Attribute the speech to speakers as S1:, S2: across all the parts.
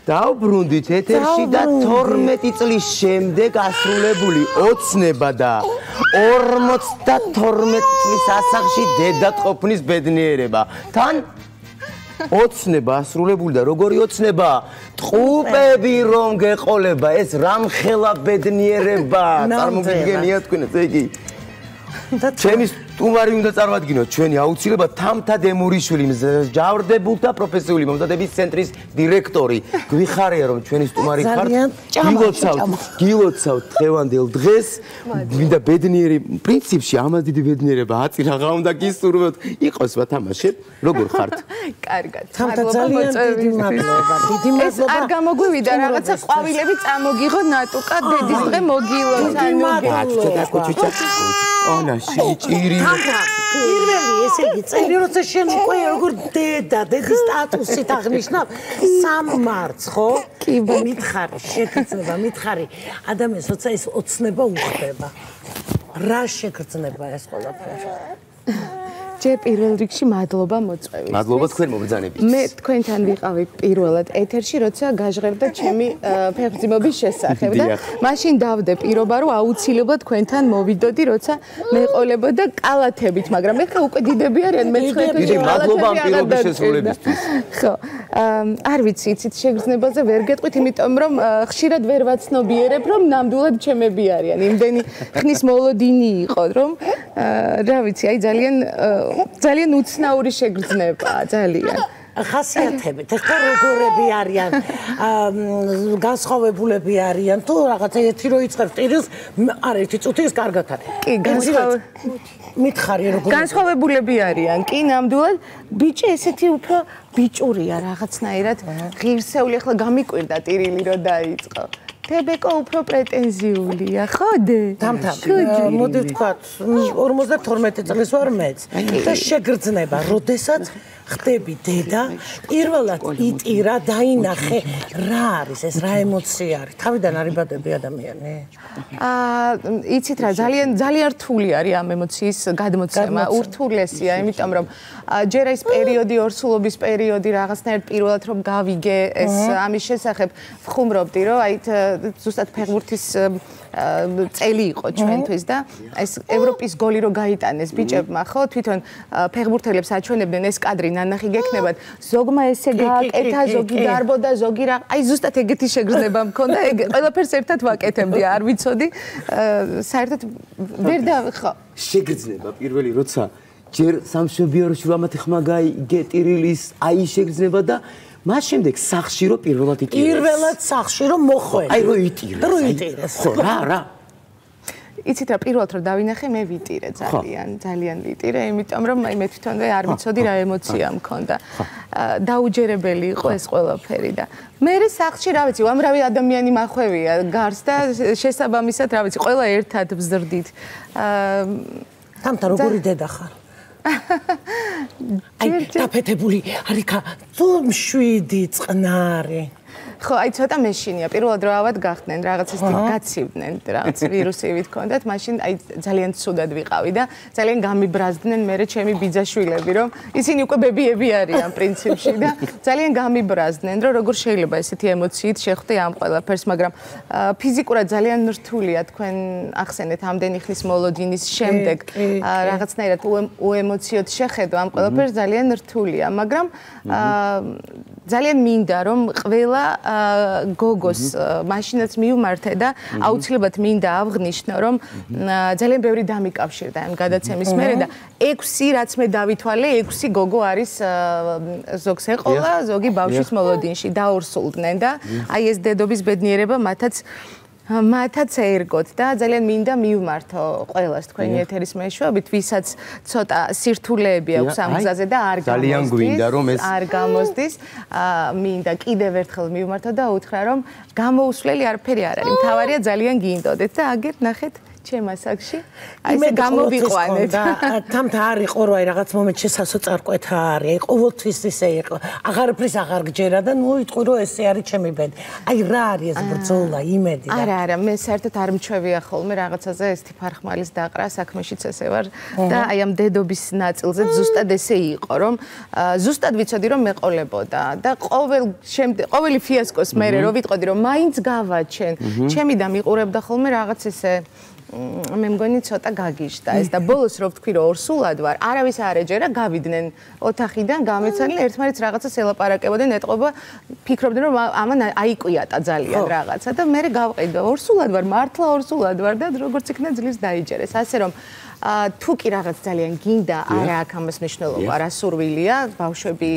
S1: დავბრუნდით ეთერში და 12 წლის შემდეგ ასრულებული ოცნება და 52 წლის ასაღში დედატყოფნის ბედნიერება. თან ოცნება ასრულებული და როგორი ოცნება? ტყუპები რომ გეყოლება, ეს რამხელა ბედნიერება. წარმოგიდგენიათ თქვენ ეს იგი? ჩემი სტუმარი უნდა წარმოადგინოთ ჩვენი აუცილებლად თამთა დემურიშვილი, ჯავრდებულთა პროფესიული მომზადების ცენტრის დირექტორი. გვიხარია რომ ჩვენი სტუმარი ხართ. გილოცავთ დღევანდელ დღეს. მინდა ბედნიერი პრინციპში ამას დიდი ბედნიერება აწირა რა უნდა გისურვოთ. იყოს ვათამაშებ. როგორ ხართ?
S2: კარგად.
S3: თამთა ძალიან დიდი მადლობა. დიდი მადლობა.
S2: არ გამოგვივიდა რაღაცა ყვავილები წამოგიღო ნატუკა დედის დღე მოგილოთ.
S1: ანა შეჭირი
S3: პირველი ესე იგი წელი როცა შენ უკვე როგორ დედა დედის სტატუსით აღნიშნავ 3 მარტს ხო? კი მითხარი შეგრძნება მითხარი ადამიანს როცა ეს ოცნება უხდება რა შეგრძნება ეს ყველაფერი
S2: ჯერ პირველ რიგში მადლობა მოწვევის.
S1: მადლობა თქვენ მობრძანებით.
S2: მე თქვენთან ვიყავი პირველად ეთერში, როცა გაჟღერდა ჩემი ფეხმძიმობის შესახებ და მაშინ დავდე პირობა, რომ აუცილებლად თქვენთან მოვიდოდი, როცა მეყოლებოდა კალათებით, მაგრამ ეხლა უკვე დიდები არიან მეცხრე
S1: დიდი მადლობა ამ პირობის შესრულებისთვის.
S2: ხო, არ ვიცი, იცით შეგრძნებაზე ვერ გეტყვით, იმიტომ რომ ხშირად ვერ ვაცნობიერებ, რომ ნამდვილად ჩემები არიან. იმდენი ხნის მოლოდინი იყო, რომ რა ვიცი, აი ძალიან უცნაური შეგრძნება, ძალიან.
S3: ხასიათებით, ეხლა როგორები არიან, განსხვავებულები არიან, თუ რაღაცა ერთი რო იწყებს ტირილს, არ ერთი წუთი ის კარგად არის.
S2: კი,
S3: მითხარი როგორ
S2: განსხვავებულები არიან. კი, ნამდვილად, ბიჭი ესეთი უფრო ბიჭურია რაღაცნაირად, ღირსეული, ახლა გამიკვირდა ტირილი რო დაიწყო. თებეკო უფრო პრეტენზიულია, ხოდე?
S3: თამთა, მოდი ვთქვათ, 52 წლის ვარ მეც და შეგრძნება, როდესაც ხდები დედა, პირველად იტირა, დაინახე, რა არის ეს, რა ემოცია არის. თავიდან არ იბადები ადამიანი?
S2: იცით რა, ძალიან რთული არის ამ ემოციის გადმოცემა, ურთულესია, იმიტომ რომ ჯერ ეს პერიოდი, ორსულობის პერიოდი რაღაცნაირად პირველად რომ გავიგე ეს ამის შესახებ, ვხუმრობდი, რომ აი ზუსტად ფეხბურთის წელი იყო ჩვენთვის და ეს ევროპის გოლი რო გაიტანეს ბიჭებმა, ხო, თვითონ ფეხბურთელებს აჩვენებდნენ ეს კადრი ნანახი გექნებათ. ზოგმა ესე გააკეთა, ზოგი დარბოდა, ზოგი რა, აი ზუსტად ეგეთი შეგრძნება მქონდა, ეგ ყველაფერს ერთად ვაკეთებდი, არ ვიცოდი. საერთოდ ვერ და ხო.
S1: შეგრძნება პირველი როცა ჯერ სამშობიაროში რამათი ხმა გაიგე ტირილის, აი შეგრძნება და მას შემდეგ სახში რო პირველად იტირეს.
S3: პირველად სახში რო მოხვედი.
S1: აი რო იტირეს.
S3: რო იტირეს.
S1: ხო, რა.
S2: იცით რა, პირველად რო დავინახე, მე ვიტირე ძალიან ვიტირე, იმიტომ რომ აი მე თვითონვე არ ვიცოდი რა ემოცია მქონდა. დაუჯერებელი იყო ეს ყველაფერი და მე სახში რა ვიცი, უამრავი ადამიანი მახვევია გარს და შესაბამისად რა ვიცი, ყველა ერთად ვზრდით.
S3: თამთა როგორი დედა ხარ? აი დაფეთებული არიქა თუ მშვიდი წყნარი
S2: ხო, აი ცოტა მეშინია. პირველად რო ავად გახდნენ, რაღაც ის გაცივდნენ, რაღაც ვირუსივით ჰქონდათ, მაშინ აი ძალიან ცუდად ვიყავი და ძალიან გამიბრაზდნენ მერე ჩემი ბიძაშვილები, რომ ისინი უკვე ბებიები არიან პრინციპში და ძალიან გამიბრაზდნენ, რომ როგორ შეიძლება ესეთი ემოციით შეხვდე ამ ყველაფერს, მაგრამ ფიზიკურად ძალიან რთულია თქვენ ახსენეთ ამდენი ხნის მოლოდინის შემდეგ რაღაცნაირად უემოციოდ შეხედო ამ ყველაფერს ძალიან რთულია, მაგრამ ძალიან მინდა რომ ყველა გოგოს მაშინაც მივმართე და აუცილებლად მინდა აღვნიშნო რომ ძალიან ბევრი დამიკავშირდა ამ გადაცემის მერე და 6 რაც მე დავითვალე 6 გოგო არის ზოგს ეყოლა ზოგი ბავშვის მოლოდინში დაურსულდნენ და აი ეს დედობის ბედნიერება მათაც ერგოთ და ძალიან მინდა მივმართო ყველას თქვენი ეთერის მეშვეობით, ვისაც ცოტა სირთულეები აქვს ამ გზაზე და არ გამოსდის, მინდა კიდევ ერთხელ მივმართო და უთხრა რომ გამოუსვლელი არაფერი არ არის. მთავარია ძალიან გინდოდეთ და აგერ ნახეთ ჩემ ასაკში. აი ესე გამოვიყვანეთ.
S3: თამთა არ იყო რა რაღაც მომენტში სასოწარკვეთა არის. აი ყოველთვის ისე იყო. აღარაფრის აღარ გჯერა და ნუ იტყვი რომ ესე არის ჩემი ბედი. აი რა არის ეს ბრძოლა, იმედი და
S2: არა, მე საერთოდ არ მჩვევია ხოლმე რაღაცაზე ესეთი ფარხმალის დაყრა, საქმეშიც ესე ვარ და აი ამ დედობის ნაწილზე ზუსტად ესე იყო, რომ ზუსტად ვიცოდი რომ მეყოლებოდა და ყოველი ფიასკოს მერე რო ვიტყოდი რომ მაინც გავაჩენ, ჩემი და მიყურებდა ხოლმე რაღაც ესე მე მგონი ცოტა გაგიჟდა ეს და ბოლოს რო ვთქვი რომ ორსულად ვარ, არავის არ ეჯერა, გავიდნენ ოთახიდან, გამეცალნენ, ერთმანეთს რაღაცას ელაპარაკებოდნენ, ეტყობა, ფიქრობდნენ რომ ამან აიკვიატა ძალიან რაღაცა და მე გავყიდო, ორსულად ვარ, მართლა ორსულად ვარ და როგორც იქნა ძლივს დაიჯერეს. ასე რომ თუ კი რაღაც ძალიან გინდა, არა აქვს ამას მნიშვნელობა, რა სურვილია, ბავშვები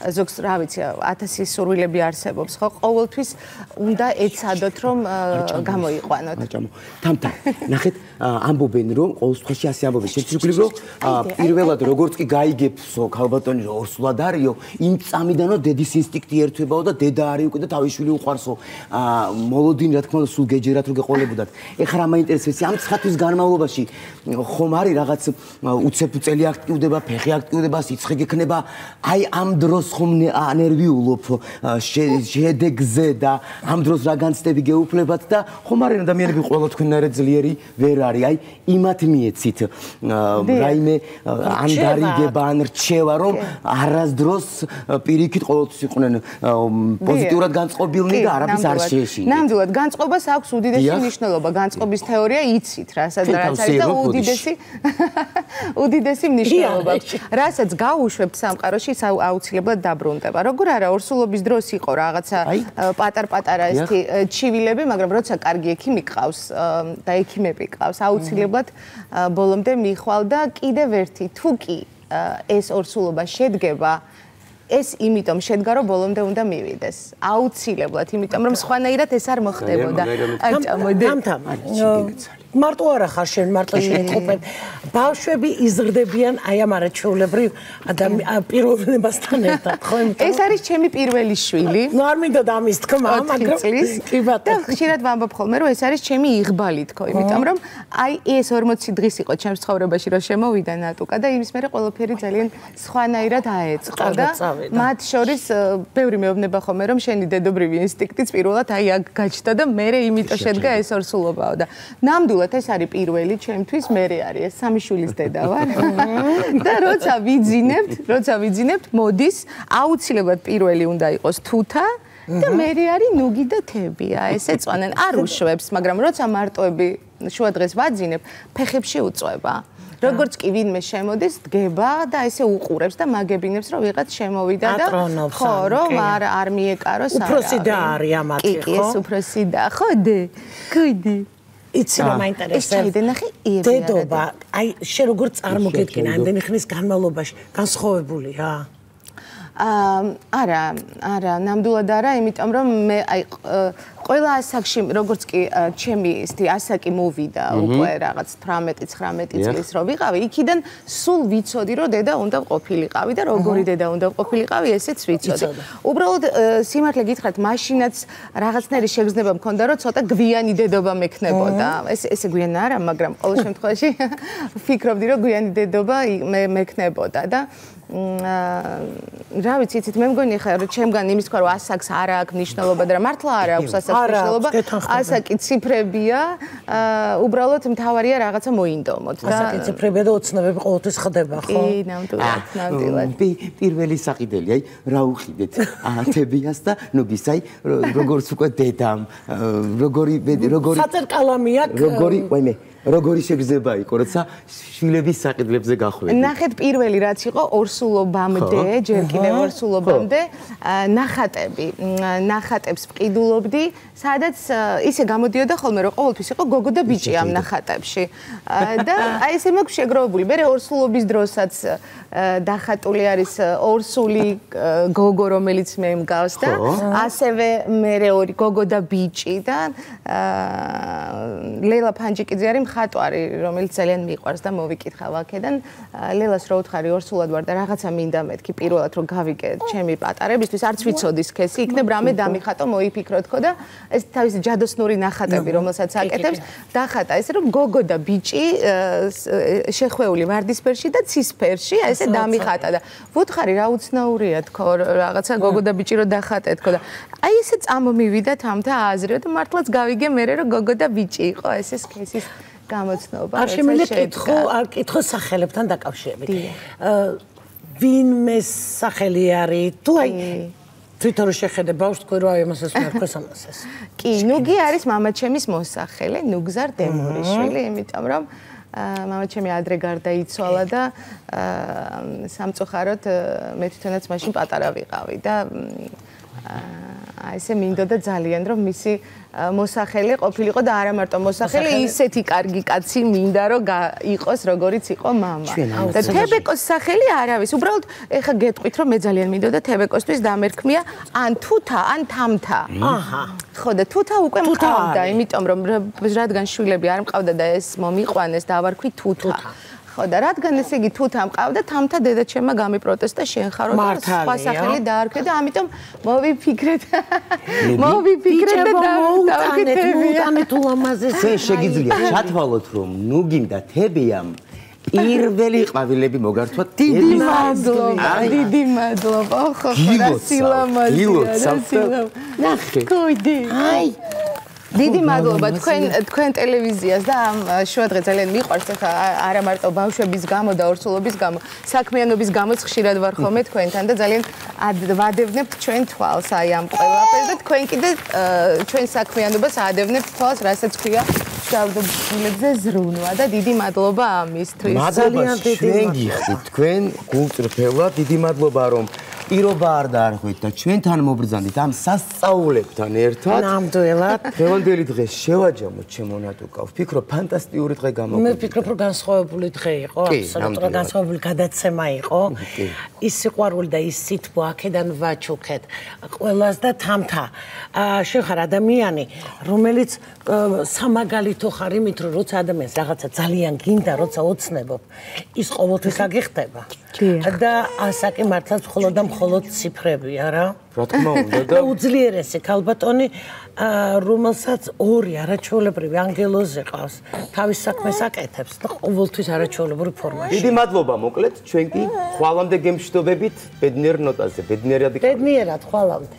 S2: ზოგს რა ვიცი, 1000 სურვილები არსებობს, ხო? ყოველთვის უნდა ეცადოთ რომ გამოიყვანოთ.
S1: თამთა, ნახეთ, ამბობენ რომ ყოველ შემთხვევაში ასე ამბობენ. შეგვიძლია რომ პირველად როგორც კი გაიგებსო ქალბატონი რომ ორსულად არისო, იმ წამიდანო დედის ინსტინქტი ერთვებაო და დედა არის უკვე და თავის შვილი უყვარსო. მოლოდინი რა თქმა უნდა სულ გეჯერათ რომ გეყოლებოდათ. ეხლა რა მაინტერესებს ამ ცხათვის განმავლობაში ხომ არის რაღაც უცებ წელი აქტივდება, ფეხი აქტივდება, სიცხე გექნება. აი ამ დროს ხომ ნერვიულობ შედეგზე და ამ დროს რა განცდები გეუფლებათ და ხომ არის ადამიანები ყველა თქვენნაირად ძლიერი ვერ არის. აი იმათ მიეცით რაიმე ან გარიგება ან რჩევა რომ არასდროს პირიქით ყოველთვის იყვნენ პოზიტიურად განწყობილნი და არაფერს არ შეეშინდეთ.
S2: ნამდვილად განწყობას აქვს უდიდესი მნიშვნელობა. განწყობის თეორია იცით რასაც არის და უდიდესი მნიშვნელობა. რასაც გაუშვებთ სამყაროში, ის აუცილებლად დაბრუნდება. როგორ არა, ორსულობის დროს იყო რაღაცა პატარ-პატარა ესეთი ჩივილები, მაგრამ როცა კარგი ექიმი ყავს და ექიმები ყავს, აუცილებლად ბოლომდე მიხვალ და კიდევ ერთი, თუ კი ეს ორსულობა შედგება, ეს იმიტომ შედგა რომ ბოლომდე უნდა მივიდეს. აუცილებლად, იმიტომ რომ სხვანაირად ეს არ მოხდებოდა. მარტო
S3: არა ხარ შენ მარტო შეგყოფენ. ბავშვები იზრდებიან აი ამ არაჩვეულებრივ პიროვნებასთან ერთად, ხო?
S2: ეს არის ჩემი პირველი შვილი.
S3: ნუ არ მინდა ამის თქმა, მაგრამ
S2: კი ბატონო. ხშირად ვამბობ ხოლმე რომ ეს არის ჩემი იღბალი თქო, იმიტომ რომ აი ეს 40 დღის იყო ჩემს ცხოვრებაში რომ შემოვიდა ნატუკა და იმის მერე ყველაფერი ძალიან სხვანაირად აეწყო და მათ შორის ბევრი მეუბნება ხოლმე რომ შენი დედობრივი ინსტინქტიც პირველად აი აქ გაჩნდა და მე იმიტომ შედგა ეს ორსულობაო და ნამდვილად ეს არის პირველი ჩემთვის, მე არის ეს სამი შვილის დედა ვარ. და როცა ვიძინებთ, მოდის აუცილებლად პირველი უნდა იყოს თუთა და მე არის ნუგი და თებია. ესე წვანენ, არ უშვებს, მაგრამ როცა მარტოები შუადღეს ვაძინებ, ფეხებში უწובה. როგორც კი ვინმე შემოდის, დგება და ესე უყურებს და მაგებინებს რომ ვიღაც შემოვიდა და ხო, რომ არ მიეკაროს არა.
S3: უფროსი და არის ამათი, ხო?
S2: კი, ეს უფროსი და ხო, კუდი.
S3: იცი რა მაინტერესებს დედობა, აი შენ როგორ წარმოგედგენა ამდენი ხნის განმავლობაში განსხვავებულია?
S2: არა, ნამდვილად არა, იმიტომ რომ მე აი ყველა ასაკში როგორც კი ჩემი ასაკი მოვიდა უკვე რაღაც 18-19 წლის რო ვიყავი, იქიდან სულ ვიცოდი რომ დედა უნდა ყოფილიყავი და როგორი დედა უნდა ყოფილიყავი, ესეც ვიცოდი. უბრალოდ სიმართლე გითხრათ, მაშინაც რაღაცნაირი შეგრძნება მქონდა რომ ცოტა გვიანი დედობა მექნებოდა. ესე გვიანი არა, მაგრამ ყოველ შემთხვევაში ვფიქრობდი რომ გვიანი დედობა მექნებოდა და რა ვიცი, იცით, მე მგონი ხა რომ ჩემგან იმის თქვა რომ ასაკს არ აქვს მნიშვნელობა და მართლა არ აქვს ასაკს მნიშვნელობა. ასაკი ციფრებია, უბრალოდ მთავარია რაღაცა მოინდომოთ და
S3: ასაკი ციფრებია და ოცნებები ყოველთვის ხდება, ხო?
S2: კი, ნამდვილად.
S1: პირველი საყიდელი, აი, რა უხიდეთ თებიას და ნუგის, აი, როგორც უკვე დედამ, როგორი
S3: საწერკალამია,
S1: როგორი შეგრძნება იყო, როცა შვილების საყიდლებზე გახვედი.
S2: ნახეთ, პირველი რაც იყო ორსულობამდე, ჯერ კიდევ ორსულობამდე, ნახატებს ვყიდულობდი, სადაც ისე გამოდიოდა ხოლმე, რომ ყოველთვის იყო გოგო და ბიჭი ამ ნახატებში. და აი ესე მაქვს შეგროვებული. მე ორსულობის დროსაც დახატული არის ორსული გოგო, რომელიც მე მგავს და ასევე მე ორი გოგო და ბიჭი და ლელა ფანჯიკიძე არის მხატვარი, რომელიც ძალიან მიყვარს და მოვიკითხავ აქედან, ლელას რო უთხარი ორსულად ვარ და რაღაცა მინდა მეთქი პირველად რომ გავიგე ჩემი პატარებისთვის, არც ვიცოდი სქესი, იქნებ რამე დამიხატო, მოიფიქრო თქო და ეს თავისი ჯადოსნური ნახატები, რომელსაც აკეთებს, დახატა ესე რომ გოგო და ბიჭი შეხვეული ვარდისფერში და ცისფერში, აი ესე დამიხატა და ვუთხარი რა უცნაურია თქო, რაღაცა გოგო და ბიჭი რო დახატე თქო და აი ესე წამომივიდა თამთა აზრი და მართლაც გავიგე მე რომ გოგო და ბიჭი იყო ესე სქესის გამოცნობა.
S3: არ შემიძლია კითხო სახელებთან დაკავშირებით. ვინმე სახელი არის თუ აი თვითონ რო შეხედე ბავშვს თქვი რომ აი ამასაც მარქვეს ამასაც.
S2: კი, ნუგი არის მამაჩემის მოსახელე, ნუგზარ დემურიშვილი, იმიტომ რომ მამაჩემი ადრე გარდაიცვალა და სამწუხაროდ მე თვითონაც მაშინ პატარა ვიყავი და აი ესე მინდოდა ძალიან რომ მისი მოსახელე ყოფილიყო და არა მარტო მოსახელე, ისეთი კარგი კაცი მინდა რომ იყოს როგორიც იყო მამა. და თებეკოს სახელი არავის, უბრალოდ ეხა გეტყვით რომ მე ძალიან მინდოდა თებეკოსთვის დამერქმია ან თუთა, ან თამთა. აჰა. ხო და თუთა უკვე მყავდა, იმიტომ რომ რადგან შვილები არ მყავდა და ეს მომიყვანეს და ავარქვი თუთა. ხო და რადგან ესე იგი თუთა მყავდა, თამთა დედაჩემმა გამიპროტესტა შენ ხარო და სხვა სახელი დაარქვე და ამიტომ მოვიფიქრეთ და
S3: მოვუტანეთ ულამაზეს.
S1: შენ შეგიძლია ჩათვალოთ რომ ნუგიმ და თებიამ პირველი ყვავილები მოგართვა
S2: დიდი მადლობა ხო რა სილამაზია
S1: ნახე
S2: კოიდი აი დიდი მადლობა თქვენ ტელევიზიას და ამ შუადღე ძალიან მიყვარს ახლა არა მარტო ბავშვების გამო და ორსულობის გამო საქმიანობის გამოც ხშირად ვარ ხოლმე თქვენთან და ძალიან ვადევნებთ ჩვენ თვალს აი ამ ყველაფერს და თქვენ კიდე ჩვენ საქმიანობას აადევნებთ თვალს რასაც ქვია გავდობილებზე ზრუნვა და დიდი მადლობა ამისთვის
S1: ძალიან ჩვენ გიხდით თქვენ გულწრფელად დიდი მადლობა რომ პირობა არ დაარღვით და ჩვენთან მობრძანდით ამ სასწაულებთან ერთად.
S3: ნამდვილად.
S1: დღევანდელი დღე შევაჯამოთ ჩემო ნატუკა. ვფიქრობ ფანტასტიკური დღე გამოგვიყვება.
S3: მე ვფიქრობ რომ განსხვავებული დღე იყო, აბსოლუტურად განსხვავებული გადაცემა იყო. ის სიყვარული და ის სითბო აქედან ვაჩუქეთ. ყველას და თამთა. შენ ხარ ადამიანი, რომელიც სამაგალითო ხარ იმით, რომ როცა ადამიანს რაღაცა ძალიან გინდა, როცა ოცნებობ, ის ყოველთვის აგიხდება. და ასაკი მართლაც მხოლოდ და მხოლოდ ციფრებია რა.
S1: რა თქმა უნდა და
S3: უძლიერესი ქალბატონი რომელსაც ორი არაჩვეულებრივი ანგელოზი ყავს, თავის საქმეს აკეთებს და ყოველთვის არაჩვეულებრივი ფორმაში.
S1: დიდი მადლობა მოკლედ, ჩვენ კი ხვალამდე გემშვიდობებით ბედნიერ ნოტაზე, ბედნიერად
S3: ბედნიერად ხვალამდე.